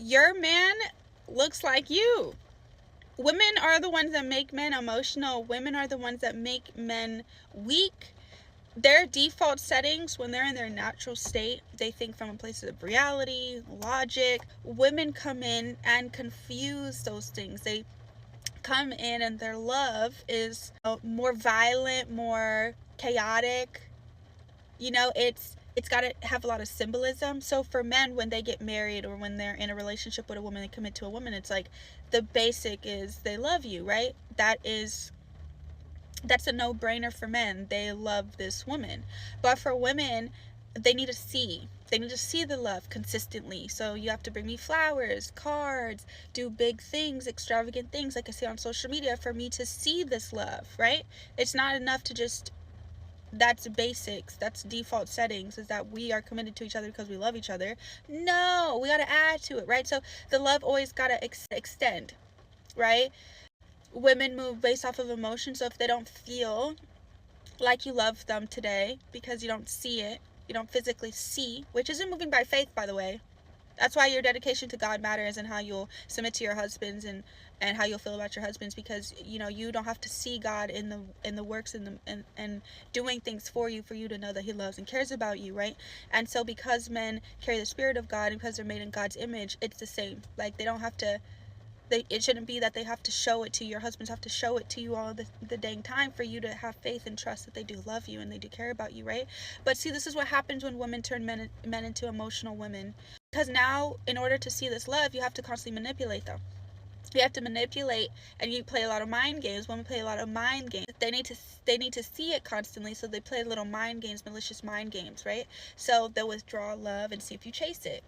your man looks like you. Women are the ones that make men emotional. Women are the ones that make men weak. Their default settings, when they're in their natural state, they think from a place of reality, logic. Women come in and confuse those things. They come in and their love is more violent, more chaotic. It's got to have a lot of symbolism. So for men, when they get married or when they're in a relationship with a woman, they commit to a woman, it's like the basic is they love you, right? That's a no-brainer for men. They love this woman. But for women, they need to see the love consistently. So you have to bring me flowers, cards, do big things, extravagant things like I see on social media for me to see this love, right? It's not enough to just, that's basics, that's default settings, is that we are committed to each other because we love each other. No, we got to add to it, right? So the love always got to extend, right? Women move based off of emotion. So if they don't feel like you love them today because you don't see it, you don't physically see, which isn't moving by faith, by the way. That's why your dedication to God matters, and how you'll submit to your husbands, and how you'll feel about your husbands, because you don't have to see God in the works and doing things for you to know that he loves and cares about you, right? And so because men carry the spirit of God and because they're made in God's image, it's the same. Like, they don't have to, it shouldn't be that they have to show it to you. Your husbands have to show it to you all the dang time for you to have faith and trust that they do love you and they do care about you, right? But see, this is what happens when women turn men into emotional women. Because now, in order to see this love, you have to constantly manipulate them. You have to manipulate, and you play a lot of mind games. Women play a lot of mind games. They need to see it constantly, so they play little mind games, malicious mind games, right? So they'll withdraw love and see if you chase it.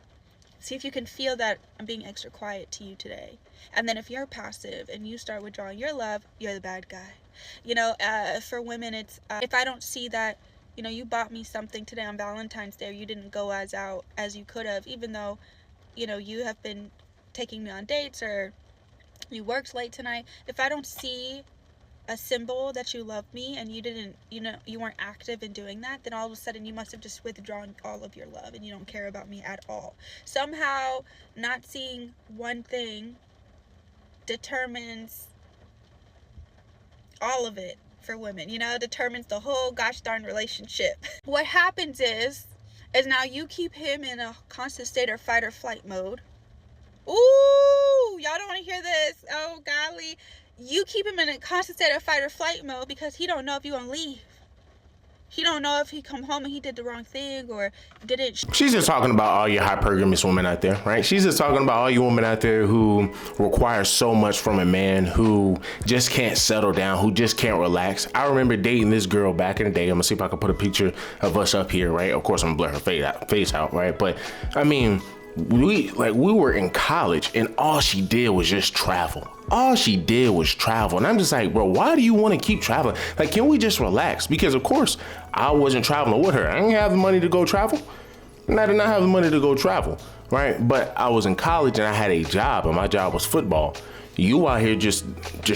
See if you can feel that I'm being extra quiet to you today. And then if you're passive and you start withdrawing your love, you're the bad guy. For women, it's if I don't see that, you bought me something today on Valentine's Day, or you didn't go as out as you could have, even though, you have been taking me on dates, or you worked late tonight. If I don't see a symbol that you love me, and you didn't, you weren't active in doing that, then all of a sudden you must have just withdrawn all of your love and you don't care about me at all. Somehow not seeing one thing determines all of it for women, determines the whole gosh darn relationship. What happens is now you keep him in a constant state of fight or flight mode. Ooh, y'all don't want to hear this. Oh golly. You keep him in a constant state of fight or flight mode because he don't know if you're gonna leave. He don't know if he come home and he did the wrong thing or didn't. She's just talking about all your hypergamous women out there, right? She's just talking about all you women out there who require so much from a man, who just can't settle down, who just can't relax. I remember dating this girl back in the day. I'm gonna see if I can put a picture of us up here, right? Of course, I'm gonna blur her face out, right? But I mean, we were in college and all she did was just travel. All she did was travel. And I'm just like, bro, why do you want to keep traveling? Like, can we just relax? Because of course I wasn't traveling with her. I didn't have the money to go travel. I did not have the money to go travel, right? But I was in college and I had a job, and my job was football. You out here just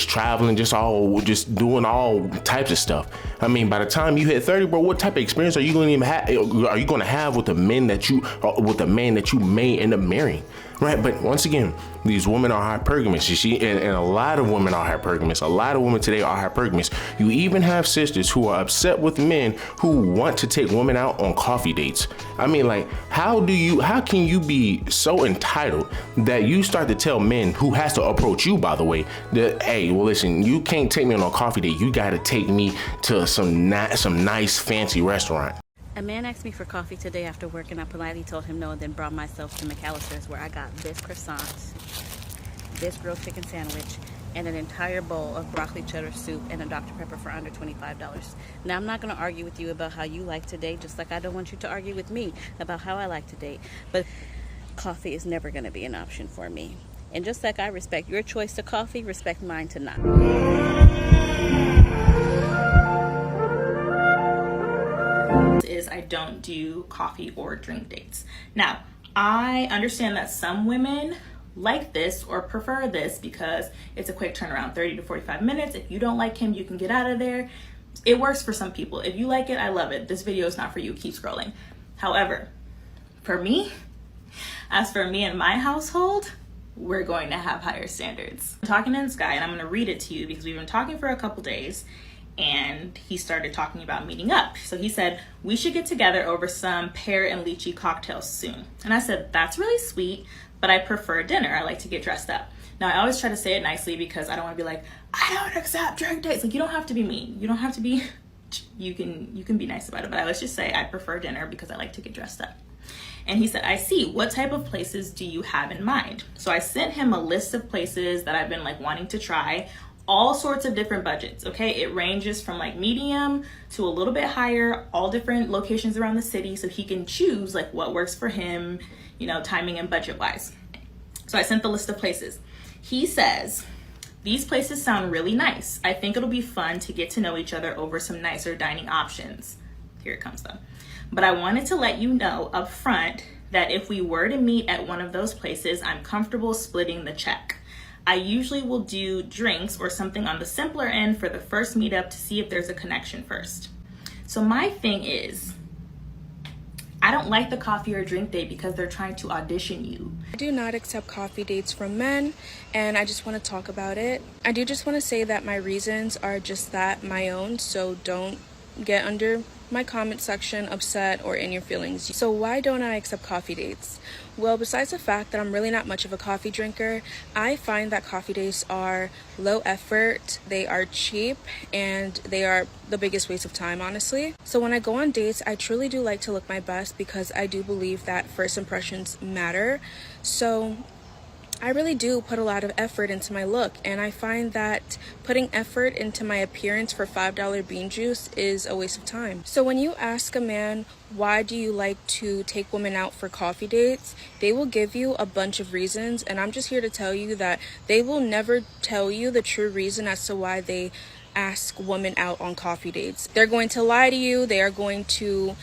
traveling, just doing all types of stuff. I mean, by the time you hit 30, bro, what type of experience are you going to have with the man that you may end up marrying? Right, but once again, these women are hypergamous. And a lot of women are hypergamous. A lot of women today are hypergamous. You even have sisters who are upset with men who want to take women out on coffee dates. I mean, like, how can you be so entitled that you start to tell men, who has to approach you, by the way, that, hey, well, listen, you can't take me on a coffee date. You got to take me to some nice fancy restaurant. A man asked me for coffee today after work, and I politely told him no, and then brought myself to McAllister's, where I got this croissant, this grilled chicken sandwich, and an entire bowl of broccoli cheddar soup and a Dr. Pepper for under $25. Now, I'm not going to argue with you about how you like to date, just like I don't want you to argue with me about how I like to date. But coffee is never going to be an option for me. And just like I respect your choice to coffee, respect mine to not. Is I don't do coffee or drink dates. Now, I understand that some women like this or prefer this because it's a quick turnaround, 30 to 45 minutes. If you don't like him, you can get out of there. It works for some people. If you like it, I love it. This video is not for you. Keep scrolling. However, for me, As for me and my household, we're going to have higher standards. I'm talking to this guy, and I'm going to read it to you because we've been talking for a couple days, and he started talking about meeting up. So he said, we should get together over some pear and lychee cocktails soon. And I said, that's really sweet, but I prefer dinner. I like to get dressed up. Now, I always try to say it nicely because I don't want to be like, I don't accept drink dates. Like, you don't have to be mean. You don't have to be, you can be nice about it. But let's just say I prefer dinner because I like to get dressed up. And he said, I see. What type of places do you have in mind? So I sent him a list of places that I've been like wanting to try, all sorts of different budgets, okay? It ranges from like medium to a little bit higher, all different locations around the city, so he can choose like what works for him, you know, timing and budget wise. So I sent the list of places. He says, these places sound really nice. I think it'll be fun to get to know each other over some nicer dining options. Here it comes though. But I wanted to let you know up front that if we were to meet at one of those places, I'm comfortable splitting the check. I usually will do drinks or something on the simpler end for the first meetup to see if there's a connection first. So my thing is, I don't like the coffee or drink date because they're trying to audition you. I do not accept coffee dates from men, and I just want to talk about it. I do just want to say that my reasons are just that, my own, so don't get under my comment section upset or in your feelings. So why don't I accept coffee dates? Well, besides the fact that I'm really not much of a coffee drinker, I find that coffee dates are low effort, they are cheap, and they are the biggest waste of time, honestly. So when I go on dates, I truly do like to look my best because I do believe that first impressions matter. So I really do put a lot of effort into my look, and I find that putting effort into my appearance for $5 bean juice is a waste of time. So when you ask a man, why do you like to take women out for coffee dates, they will give you a bunch of reasons, and I'm just here to tell you that they will never tell you the true reason as to why they ask women out on coffee dates. They're going to lie to you. They are going to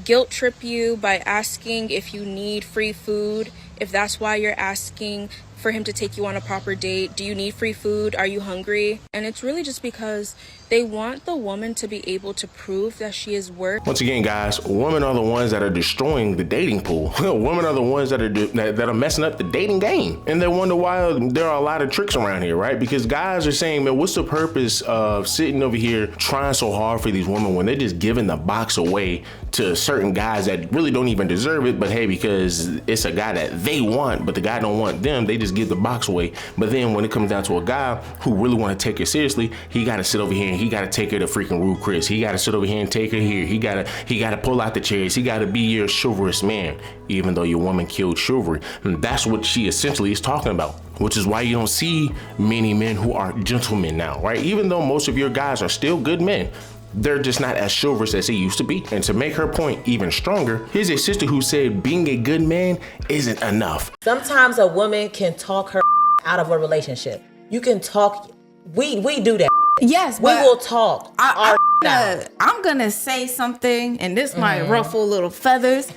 guilt trip you by asking if you need free food, if that's why you're asking for him to take you on a proper date. Do you need free food? Are you hungry? And it's really just because they want the woman to be able to prove that she is worth. Once again, guys, women are the ones that are destroying the dating pool. Women are the ones that are messing up the dating game. And they wonder why there are a lot of tricks around here, right? Because guys are saying, man, what's the purpose of sitting over here trying so hard for these women when they're just giving the box away to certain guys that really don't even deserve it, but hey, because it's a guy that they want, but the guy don't want them, they just give the box away. But then when it comes down to a guy who really want to take her seriously, he got to sit over here and he got to take her to freaking Rude Chris. He got to sit over here and take her here. He got to pull out the chairs. He got to be your chivalrous man, even though your woman killed chivalry. And that's what she essentially is talking about, which is why you don't see many men who are gentlemen now, right? Even though most of your guys are still good men, they're just not as chivalrous as they used to be. And to make her point even stronger, here's a sister who said being a good man isn't enough. Sometimes a woman can talk her out of a relationship. You can talk, we do that. Yes, we will talk. I'm gonna say something, and this might ruffle little feathers.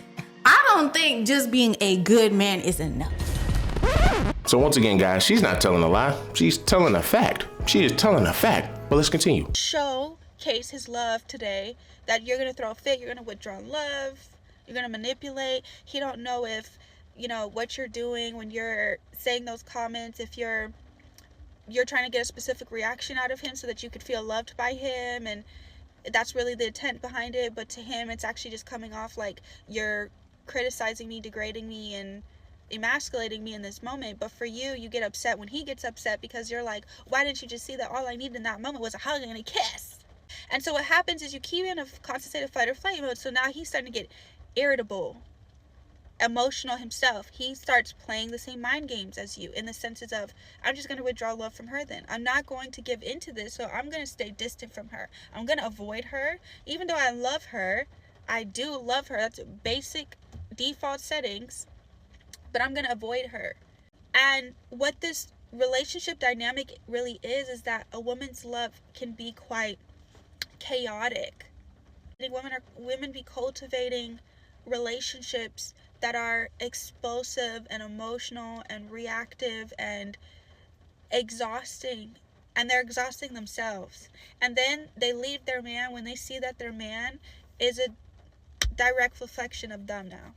I don't think just being a good man is enough. So once again, guys, she's not telling a lie. She's telling a fact. She is telling a fact. But let's continue. Showcase his love today, that you're going to throw a fit, you're going to withdraw love, you're going to manipulate. He don't know if, you know, what you're doing when you're saying those comments, if you're trying to get a specific reaction out of him so that you could feel loved by him, and that's really the intent behind it. But to him, it's actually just coming off like you're criticizing me, degrading me, and emasculating me in this moment. But for you, you get upset when he gets upset because you're like, why didn't you just see that all I needed in that moment was a hug and a kiss? And so what happens is you keep in a constant state of fight or flight mode. So now he's starting to get irritable, emotional himself. He starts playing the same mind games as you, in the senses of, I'm just going to withdraw love from her then. I'm not going to give into this, so I'm going to stay distant from her. I'm going to avoid her. Even though I love her, I do love her. That's basic default settings. But I'm going to avoid her. And what this relationship dynamic really is that a woman's love can be quite chaotic. Women be cultivating relationships that are explosive and emotional and reactive and exhausting. And they're exhausting themselves. And then they leave their man when they see that their man is a direct reflection of them now.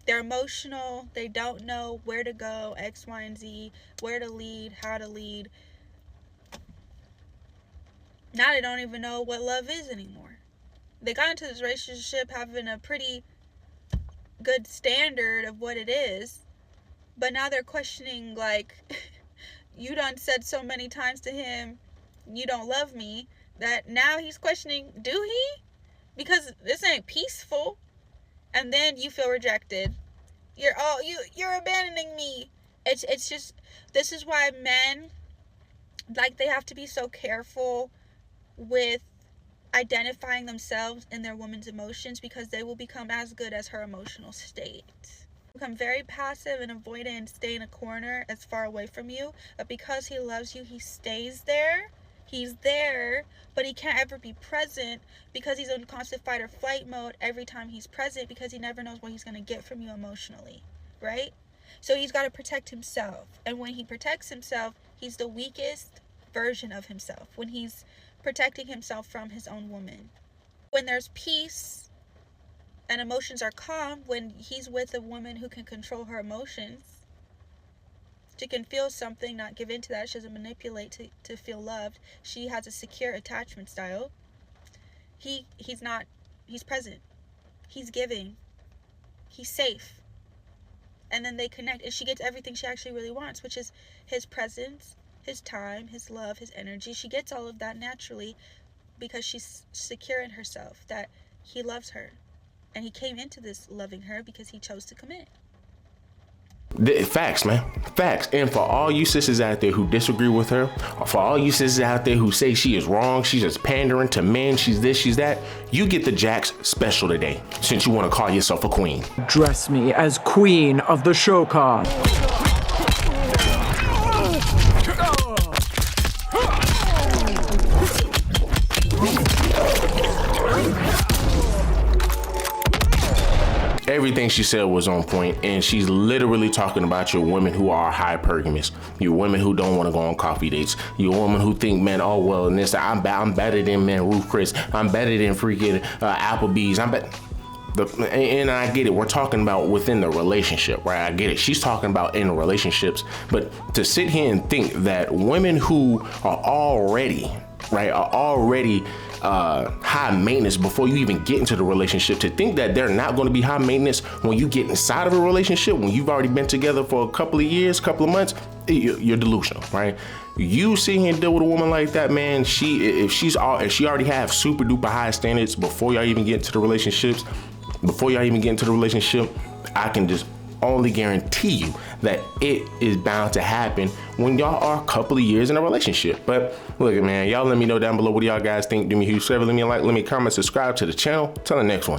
They're emotional. They don't know where to go, X, Y, and Z, where to lead, how to lead. Now they don't even know what love is anymore. They got into this relationship having a pretty good standard of what it is, but now they're questioning, like, you done said so many times to him, you don't love me, that now he's questioning, do he? Because this ain't peaceful. And then you feel rejected. You're abandoning me. It's just, this is why men, like, they have to be so careful with identifying themselves in their woman's emotions, because they will become as good as her emotional state. Become very passive and avoidant and stay in a corner as far away from you, but because he loves you, he stays there. He's there, but he can't ever be present because he's in constant fight or flight mode every time he's present, because he never knows what he's going to get from you emotionally, right? So he's got to protect himself. And when he protects himself, he's the weakest version of himself, when he's protecting himself from his own woman. When there's peace and emotions are calm, when he's with a woman who can control her emotions, she can feel something, not give in to that. She doesn't manipulate to feel loved. She has a secure attachment style. He's present. He's giving. He's safe. And then they connect, and she gets everything she actually really wants, which is his presence, his time, his love, his energy. She gets all of that naturally because she's secure in herself, that he loves her. And he came into this loving her because he chose to commit. Facts, man. Facts. And for all you sisters out there who disagree with her, or for all you sisters out there who say she is wrong, she's just pandering to men, she's this, she's that, you get the Jax special today, since you want to call yourself a queen. Dress me as queen of the show card. Everything she said was on point, and she's literally talking about your women who are hypergamous, your women who don't want to go on coffee dates, your women who think, man, oh well, and this, I'm better than, man, Ruth Chris, I'm better than freaking Applebee's, and I get it, we're talking about within the relationship, right? I get it, she's talking about in relationships, but to sit here and think that women who are already, right, high maintenance before you even get into the relationship, to think that they're not going to be high maintenance when you get inside of a relationship, when you've already been together for a couple of years, couple of months, you're delusional, right? You sit here and deal with a woman like that, man, if she already have super duper high standards before y'all even get into the relationship, I can just only guarantee you that it is bound to happen when y'all are a couple of years in a relationship. But look, man, y'all let me know down below what y'all guys think. Do me a huge favor, let me a like, let me comment, subscribe to the channel. Till the next one.